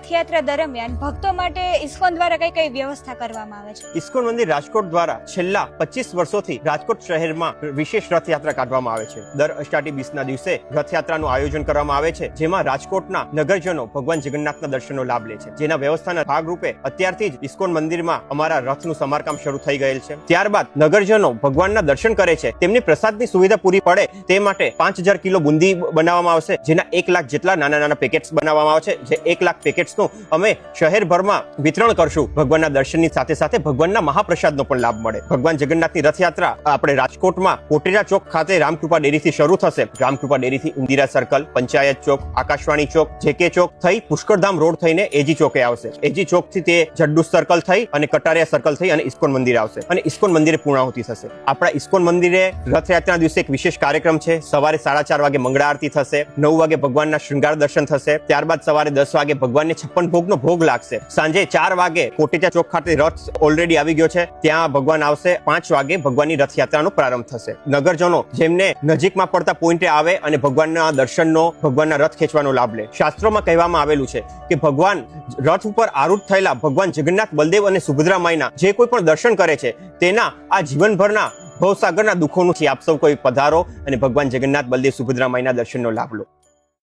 રથયાત્રા દરમિયાન ભક્તો માટે ઇસ્કોન દ્વારા કઈ કઈ વ્યવસ્થા કરવામાં આવે છે? ઇસ્કોન મંદિર રાજકોટ દ્વારા છેલ્લા 25 વર્ષોથી રાજકોટ શહેરમાં વિશેષ રથયાત્રા કાઢવામાં આવે છે. દર અષાઢી બીજના દિવસે રથયાત્રાનું આયોજન કરવામાં આવે છે, જેમાં રાજકોટના નગરજનો ભગવાન જગન્નાથના દર્શનનો લાભ લે છે. જેના વ્યવસ્થાના ભાગરૂપે અત્યારથી જ ઇસ્કોન મંદિરમાં અમારા રથનું સમારકામ શરૂ થઈ ગયેલ છે. ત્યારબાદ નગરજનો ભગવાનના દર્શન કરે છે, તેમની પ્રસાદની સુવિધા પૂરી પડે તે માટે 5000 કિલો બુંદી બનાવવામાં આવશે, જેના 1 લાખ જેટલા નાના નાના પેકેટ્સ બનાવવામાં આવે છે. જે 1 લાખ પેકેટ્સનું અમે શહેરભરમાં વિતરણ કરશું. ભગવાનના દર્શનની સાથે સાથે ભગવાનના મહાપ્રસાદનો પણ લાભ મળે. ભગવાન જગન્નાથની રથયાત્રા આપણે રાજકોટમાં કોટેરા ચોક ખાતે રામકૃપા ડેરીથી શરૂ થશે. રામકૃપા ડેરીથી ઇન્દિરા સર્કલ, પંચાયત ચોક, આકાશવાણી ચોક, જેકે ચોક થઈ પુષ્કરધામ રોડ થઈને એજી ચોકે આવશે. એજી ચોક થી તે જડ્ડુ સર્કલ થઈ અને કટારિયા સર્કલ થઈ અને ઇસ્કોન મંદિર આવશે અને ઇસ્કોન મંદિરે પૂર્ણાહુતિ થશે. આપણા ઇસ્કોન મંદિરે રથયાત્રાના દિવસે એક વિશેષ કાર્યક્રમ છે. સવારે 4:30 વાગે મંગળા આરતી થશે, 9 વાગે ભગવાનના શૃંગાર દર્શન થશે. ત્યારબાદ સવારે 10 વાગે ભગવાનને 56 ભોગનો ભોગ લાગશે. સાંજે 4 વાગે કોટેચા ચોક ખાતે રથ ઓલરેડી આવી ગયો છે, ત્યાં ભગવાન આવશે. 5 વાગે ભગવાનની રથયાત્રાનો પ્રારંભ થશે. નગરજનો જેમને નજીકમાં પડતા પોઈન્ટે આવે અને ભગવાનના દર્શનનો, ભગવાનના રથ ખેંચવાનો લાભ લે. શાસ્ત્રોમાં કહેવામાં આવેલું છે કે ભગવાન રથ ઉપર આરૂઢ થયેલા ભગવાન જગન્નાથ, બલદેવ અને સુભદ્રા માઈના જે કોઈ પણ દર્શન કરે છે તેના આ જીવનભરના ભવસાગરના દુઃખોનું છે. આપ સૌ કોઈ પધારો અને ભગવાન જગન્નાથ, બલદેવ, સુભદ્રા માઈના દર્શનનો લાભ લો.